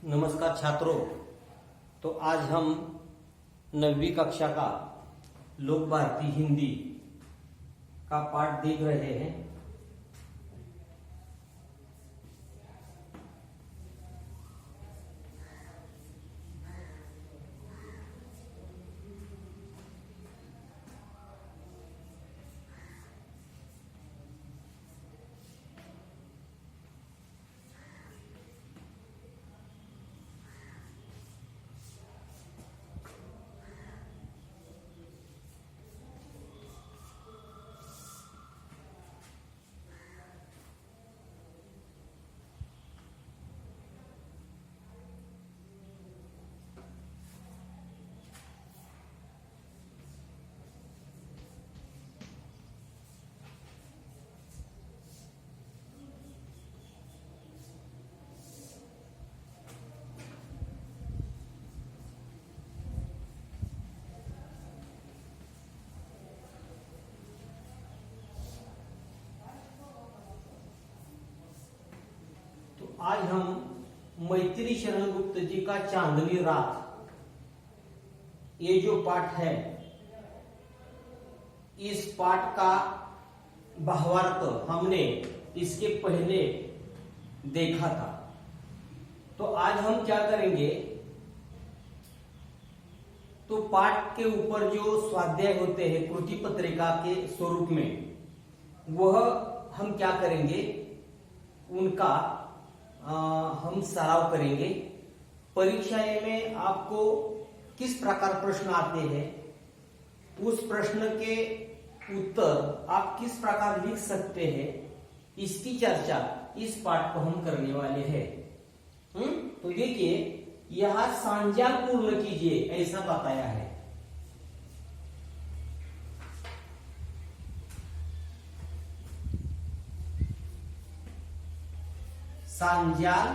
नमस्कार छात्रों। तो आज हम 9वीं कक्षा का लोक भारती हिंदी का पाठ देख रहे हैं। आज हम मैथिली शरण गुप्त जी का चांदनी रात, ये जो पाठ है, इस पाठ का भावार्थ हमने इसके पहले देखा था। तो आज हम क्या करेंगे, तो पाठ के ऊपर जो स्वाध्याय होते हैं कृति पत्रिका के स्वरूप में, वह हम क्या करेंगे, उनका हम सराव करेंगे। परीक्षाएं में आपको किस प्रकार प्रश्न आते हैं, उस प्रश्न के उत्तर आप किस प्रकार लिख सकते हैं, इसकी चर्चा इस पाठ को हम करने वाले हैं। तो देखिए, यह सांजाल पूर्ण कीजिए ऐसा बताया है। सांजाल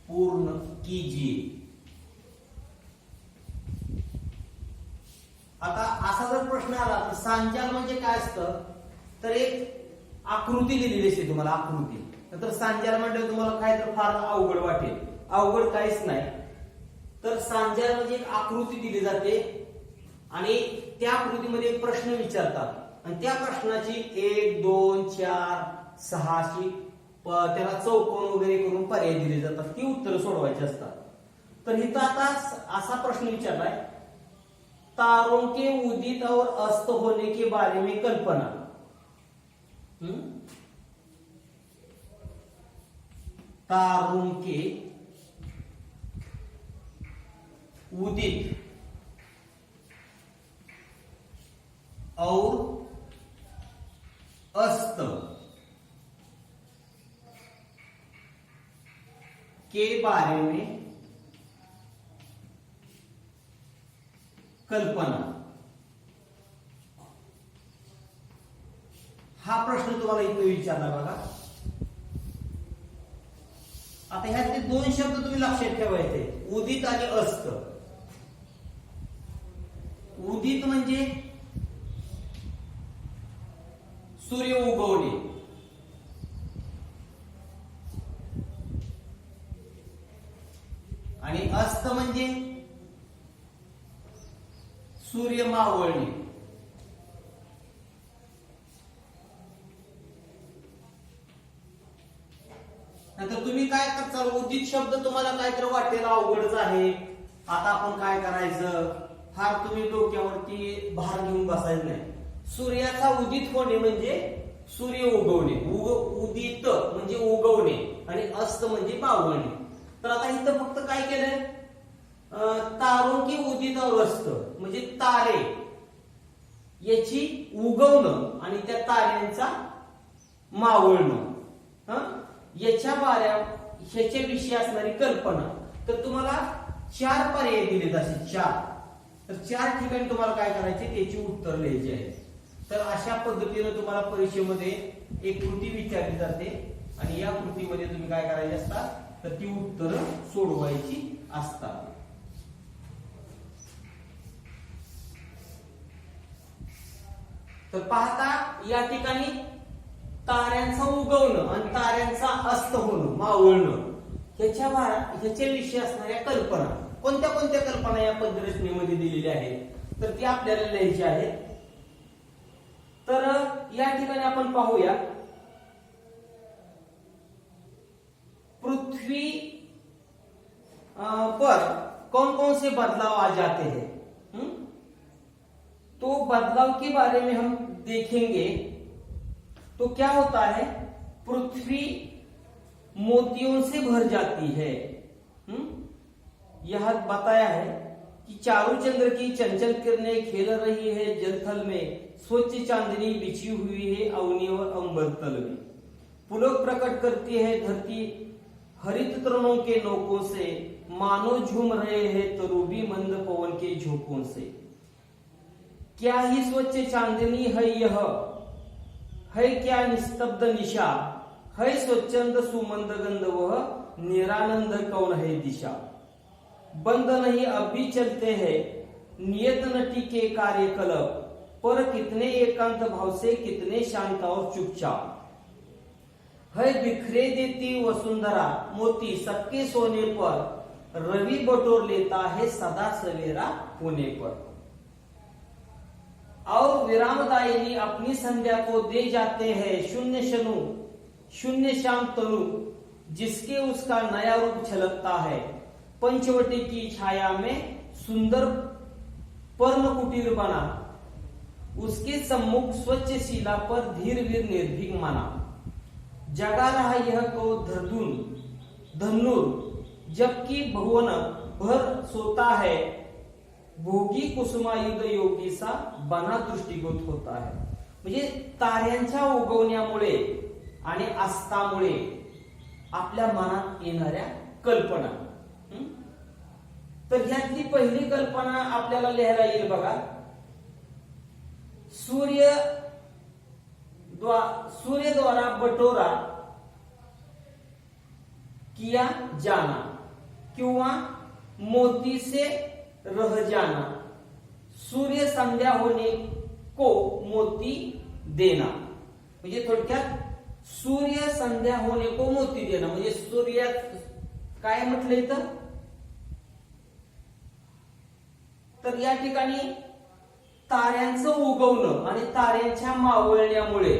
पूर्ण कीजिए। आता असा जर प्रश्न आला तर सांजाल म्हणजे काय असतं, तर एक आकृती दिलेली असते तुम्हाला, आकृती। तर सांजाल म्हणजे तुम्हाला काय तर फार अवघड वाटेल, अवघड काहीच नाही। तर सांजाल म्हणजे एक आकृती दिली जाते आणि त्या आकृतीमध्ये एक प्रश्न विचारतात आणि त्या प्रश्नाची 1, 2, 4, 6 अशी त्याला चौकोन वगैरे करून पर्याय दिले जातात, ती उत्तर सोडवायची असतात। तर इथं आता असा प्रश्न विचारलाय, तारों के उदित और अस्त होने के बारे में कल्पना। तारों के उदित और अस्त के बारे में कल्पना। हा प्रश्न तुम्हाला इथे विचारला बघा। आता ह्यातले दोन शब्द तुम्ही लक्षात ठेवायचे, उदित आणि अस्त। उदित म्हणजे सूर्य उगवणे, आणि अस्त म्हणजे सूर्य मावळणे। नंतर तुम्ही काय करता, उदित शब्द तुम्हाला काहीतरी वाटेल अवघडच आहे, आता आपण काय करायचं, फार तुम्ही डोक्यावरती भार घेऊन बसायचं नाही। सूर्याचा उदित होणे म्हणजे सूर्य उगवणे, उदित म्हणजे उगवणे आणि अस्त म्हणजे मावळणे। तर आता इथं फक्त काय केलंय, तारों की उदित और अस्त म्हणजे तारे याची उगवणं आणि त्या ताऱ्यांचा मावळणं, याच्या ह्याच्याविषयी असणारी कल्पना। तर तुम्हाला 4 पर्याय दिले जातील, 4। तर 4 ठिकाणी तुम्हाला काय करायचे, त्याची उत्तर लिहायची आहे। तर अशा पद्धतीने तुम्हाला परीक्षेमध्ये एक कृती विचारली जाते आणि या कृतीमध्ये तुम्ही काय करायचे असतात, तर ती उत्तर सोडवायची असतात। तर पाहता या ठिकाणी ताऱ्यांचा उगवणं आणि ताऱ्यांचा अस्त होणं, मावळणं ह्याच्याविषयी असणाऱ्या कल्पना, कोणत्या कोणत्या कल्पना या पदरचनेमध्ये दिलेल्या आहेत तर ती आपल्याला लिहायच्या आहेत. तर या ठिकाणी आपण पाहूया, पृथ्वी पर कौन कौन से बदलाव आ जाते हैं. तो बदलाव के बारे में हम देखेंगे. तो क्या होता है, पृथ्वी मोतियों से भर जाती है. यह बताया है कि चारू चंद्र की चंचल किरणें खेल रही है जलथल में, स्वच्छ चांदनी बिछी हुई है अवनी और अंबर तल में. पुलक प्रकट करती है धरती हरित तृणों के नोकों से, मानो झूम रहे हैं तरूबी मंद पवन के झोंकों से. क्या ही स्वच्छ चांदनी है यह, है क्या निस्तब्ध निशा, है स्वच्छंद सुमंद गंध वह, निरानंद कौन है दिशा. बंद नहीं अब भी चलते हैं नियत नटी के कार्यकलाप, पर कितने एकांत भाव से कितने शांत और चुपचाप. है बिखरे देती वसुंधरा मोती सबके सोने पर, रवि बटोर लेता है सदा सवेरा होने पर. और विरामदायिनी अपनी संध्या को दे जाते हैं शून्य शनु शून्य श्याम तनु, जिसके उसका नया रूप छलकता है. पंचवटी की छाया में सुंदर पर्म कुटीर बना, उसके सम्मुख स्वच्छ शिला पर धीर वीर निर्भीक माना. जगा रहा यह को धनुर, जबकि भुवन भर सोता है, भोगी कुसुमायुध योगी सा बना दृष्टिगोत होता है. म्हणजे ताऱ्यांच्या उगवण्यामुळे आणि अस्तामुळे आपल्या मनात येणाऱ्या कल्पना. तर ह्यातली पहिली कल्पना आपल्याला लिहायला येईल बघा. सूर्य द्वारा बटोरा किया जाना किंवा मोती से रह जाना, सूर्य संध्या होने को मोती देना. म्हणजे थोडक्यात सूर्य संध्या होणे को मोती देणं म्हणजे सूर्य काय म्हटलं इथं, तर या ठिकाणी ताऱ्यांचं उगवणं आणि ताऱ्यांच्या मावळण्यामुळे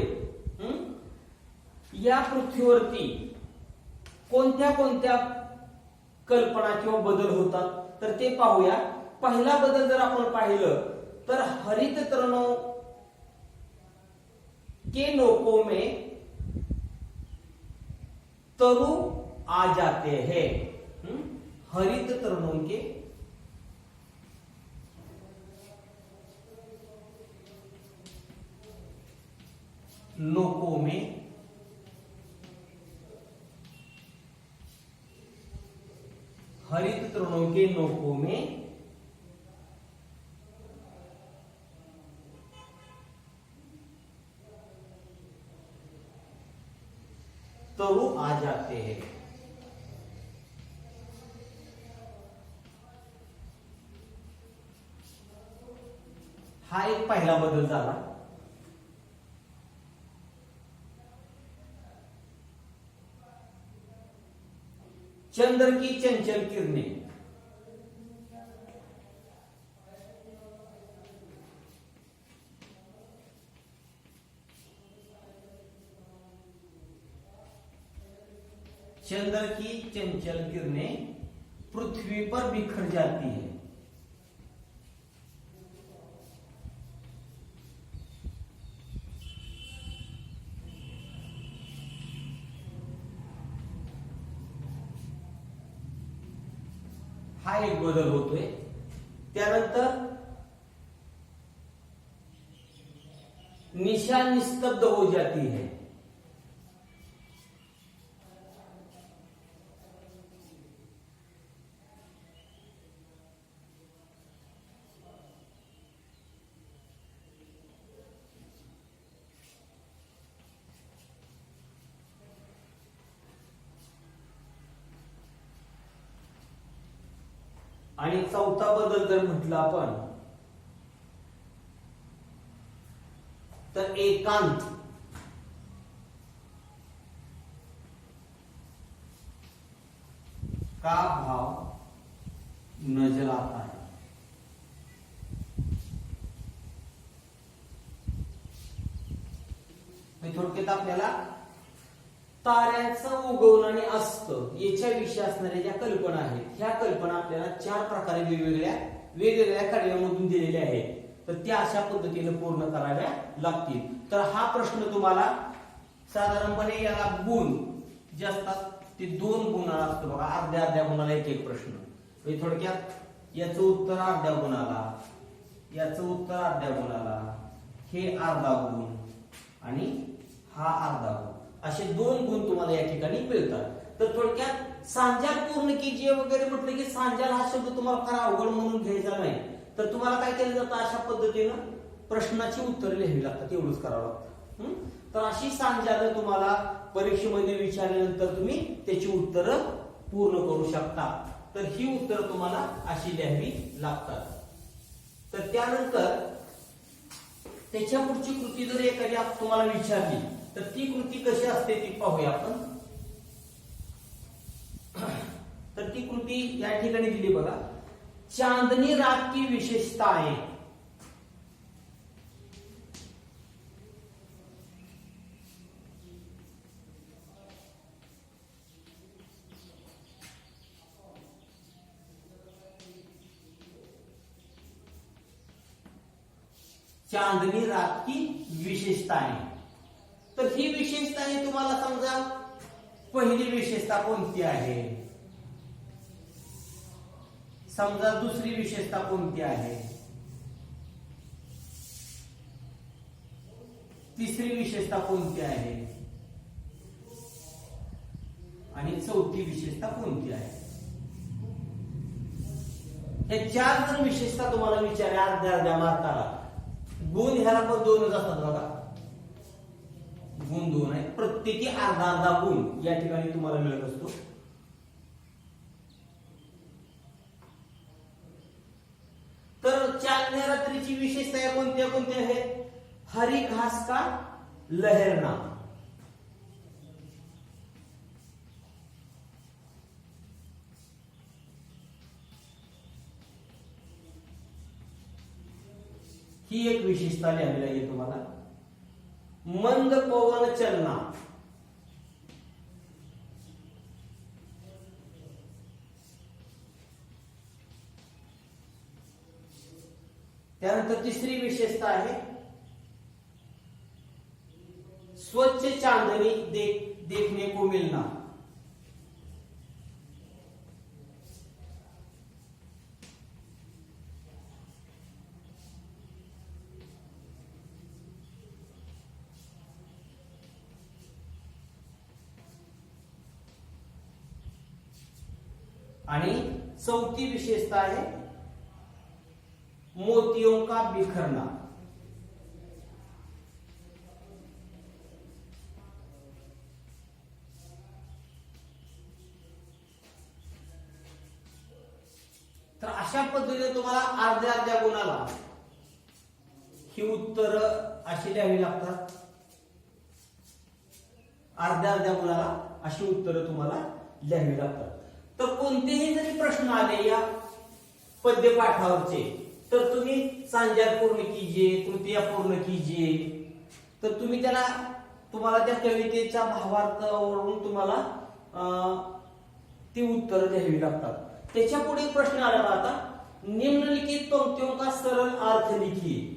या पृथ्वीवरती कोणत्या कोणत्या कल्पना किंवा बदल होतात तर ते पाहूया. पहिला बदल जर आपण पाहिलं तर हरित तृणों के नोकों में तरु आ जाते हैं. हरित तृणों के नोकों में हरित तृणों के नोकों में तरु आ जाते हैं. हा एक पहिला बदल झाला. चंद्र की चंचल किरणें, चंद्र की चंचल किरणें पृथ्वी पर बिखर जाती है. हा एक बदल होतोय. त्यानंतर निशा निस्तब्ध हो जाती है. आणि चौथा बदल जर म्हटलं आपण तर एकांत का भाव नजर आता है। थोडक्यात आपल्याला ताऱ्याचं उगवण आणि अस्त याच्याविषयी असणाऱ्या ज्या कल्पना आहेत, ह्या कल्पना आपल्याला 4 प्रकारे वेगवेगळ्या खड्यांमधून दिलेल्या आहेत, तर त्या अशा पद्धतीने पूर्ण कराव्या लागतील। तर हा प्रश्न तुम्हाला साधारणपणे याला गुण जे असतात ते 2 गुणाला असतो बघा, अर्ध्या गुणाला एक प्रश्न। थोडक्यात याचं उत्तर अर्ध्या गुणाला, याचं उत्तर अर्ध्या गुणाला, हे अर्धा गुण आणि हा अर्धा गुण, असे 2 गुण तुम्हाला या ठिकाणी मिळतात। तर थोडक्यात सांजाल पूर्ण कीजिए वगैरे म्हटलं की सांजाल हा शब्द तुम्हाला फार अवघड म्हणून घ्यायचा नाही, तर तुम्हाला काय केलं जातं, अशा पद्धतीनं प्रश्नाची उत्तरे लिहावी लागतात, एवढंच करावं लागतं। तर अशी सांजाल तुम्हाला परीक्षेमध्ये विचारल्यानंतर तुम्ही त्याची उत्तरं पूर्ण करू शकता। तर ही उत्तरं तुम्हाला अशी लिहावी लागतात। तर त्यानंतर त्याच्या पुढची कृती जर एखादी तुम्हाला विचारली तर ती कृती कशी असते ती पाहूया आपण। तर ती कृती या ठिकाणी दिली बघा, चांदनी रात की विशेषताएं। चांदनी रात की विशेषताएं, तर ही विशेषताएं तुम्हाला समजा पहिली विशेषता कोणती आहे, समजा दुसरी विशेषता कोणती आहे, तिसरी विशेषता कोणती आहे आणि चौथी विशेषता कोणती आहे। हे 4 जर विशेषता तुम्हाला विचारल्या अर्ध्या मार्काला, गुण ह्याला पण 2च असतात बघा, गुण 2 आहे, प्रत्येकी अर्धा गुण या ठिकाणी तुम्हाला मिळत असतो। तर चांदण्या रात्रीची विशेषता कोणत्या आहेत, हरी घास का लहरना, ही एक विशेषता लिहावी लागेल तुम्हाला। मंद पवन चलना, त्यानंतर तिसरी विशेषता आहे स्वच्छ चांदनी देखने को मिलना, आणि चौथी विशेषता आहे मोतियों का बिखरना। तर अशा पद्धतीने तुम्हाला अर्ध्या गुणाला ही उत्तर अशी लिहावी लागतात, अर्ध्या गुणाला अशी उत्तर तुम्हाला लिहावी लागतात। तर कोणतेही जरी प्रश्न आले या पद्यपाठावरचे, तर तुम्ही सांजाल पूर्ण कीजिए, कृतिया पूर्ण कीजिए, तर तुम्ही तुम्हाला त्या कवितेच्या भावार्थावरून तुम्हाला ती उत्तर द्यावी लागतात। त्याच्या पुढे प्रश्न आला आता, निम्नलिखित पंक्तियों का सरल अर्थ लिखिए।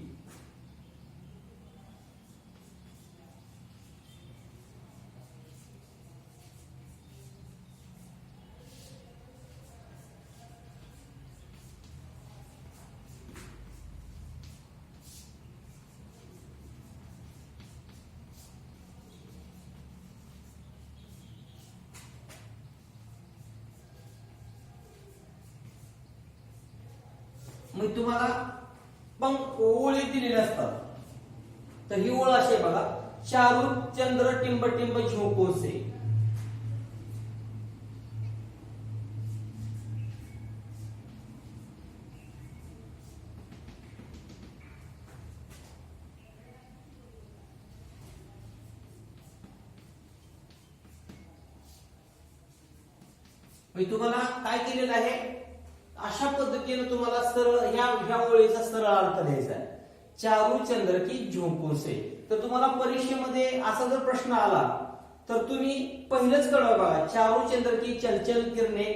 मग तुम्हाला ओळी दिलेल्या असतात, तर ही ओळ अशी आहे बघा, चारू चंद्र टिंब टिंब झोंकों से, म्हणजे तुम्हाला काय केलेलं आहे, अशा पद्धतीने तुम्हाला सरळ ह्या ओळीचा सरळ अर्थ द्यायचा आहे, चारू चंद्र की झोंकों से. तर तुम्हाला परीक्षेमध्ये असा जर प्रश्न आला तर तुम्ही पहिलंच कळवा बघा, चारू चंद्र की चलचल किरणें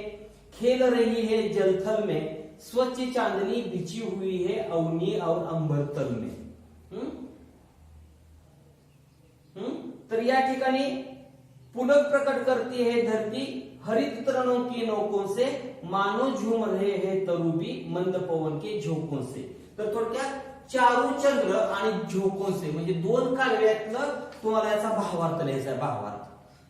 खेल रही है जलथल में, स्वच्छ चांदनी बिछी हुई है अवनी और अंबर तल में. तर या ठिकाणी पुलक प्रकट करती है धरती हरित तरणों की नौकों से, मानो झूम रहे हैं तरुबी मंद पवन के झोंकों से. तर थोडक्यात चारू चंद्र आणि झोंकों से म्हणजे दोन कालव्यातलं तुम्हाला याचा भावार्थ लिहायचा आहे, भावार्थ.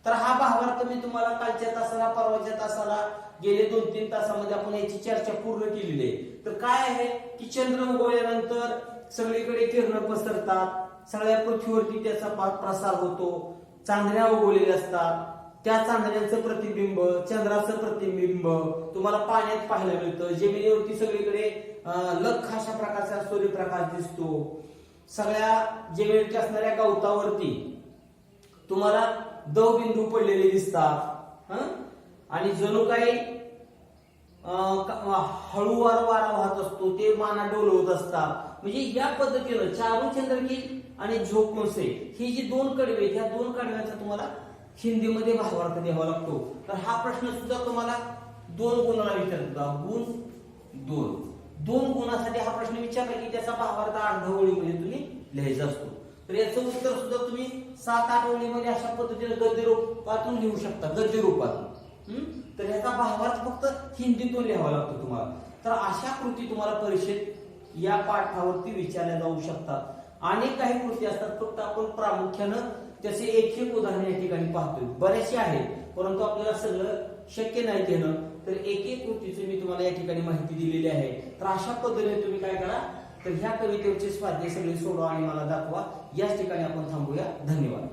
तर हा भावार्थ मी तुम्हाला कालच्या तासाला परवाच्या तासाला गेले 2-3 तासामध्ये आपण याची चर्चा पूर्ण केलेली आहे. तर काय आहे की चंद्र उगवल्यानंतर सगळीकडे किरण पसरतात, सगळ्या पृथ्वीवरती त्याचा प्रसार होतो, चांदण्या उगवलेल्या असतात, त्या चांदण्यांचं प्रतिबिंब, चंद्राचं प्रतिबिंब तुम्हाला पाण्यात पाहायला मिळतं, जमिनीवरती सगळीकडे लख अशा प्रकारचा सूर्यप्रकाश दिसतो, सगळ्या जमिनीवरती असणाऱ्या गवतावरती तुम्हाला दवबिंदू पडलेले दिसतात, आणि जणू काही हळूवार वारा वाहत असतो, ते माना डोलवत असतात. म्हणजे या पद्धतीनं चारू चंद्र की आणि झोंकों से ही जी दोन कडवे आहेत, या दोन कडव्यांचा तुम्हाला हिंदीमध्ये भावार्थ द्यावा लागतो. तर हा प्रश्न सुद्धा तुम्हाला 2 गुणाला विचारतो, गुण 2 गुणासाठी हा प्रश्न विचारला की त्याचा भावार्थ अर्ध्या ओळीमध्ये तुम्ही लिहायचा असतो. तर याचं उत्तर सुद्धा तुम्ही 7-8 ओळीमध्ये अशा पद्धतीने गद्य रूपातून लिहू शकता, गद्य रूपातून. तर याचा भावार्थ फक्त हिंदीतून लिहावा लागतो तुम्हाला. तर अशा कृती तुम्हाला परीक्षेत या पाठावरती विचारल्या जाऊ शकतात. अनेक काही कृती असतात, फक्त आपण प्रामुख्यानं त्याचे एक उदाहरण या ठिकाणी पाहतोय. बरेचसे आहेत, परंतु आपल्याला सगळं शक्य नाही देणं, तर एक कृतीची मी तुम्हाला या ठिकाणी माहिती दिलेली आहे. तर अशा पद्धतीने तुम्ही काय करा, तर ह्या कवितेवरचे स्वाध्याय सगळे सोडवा आणि मला दाखवा. याच ठिकाणी आपण थांबूया. धन्यवाद.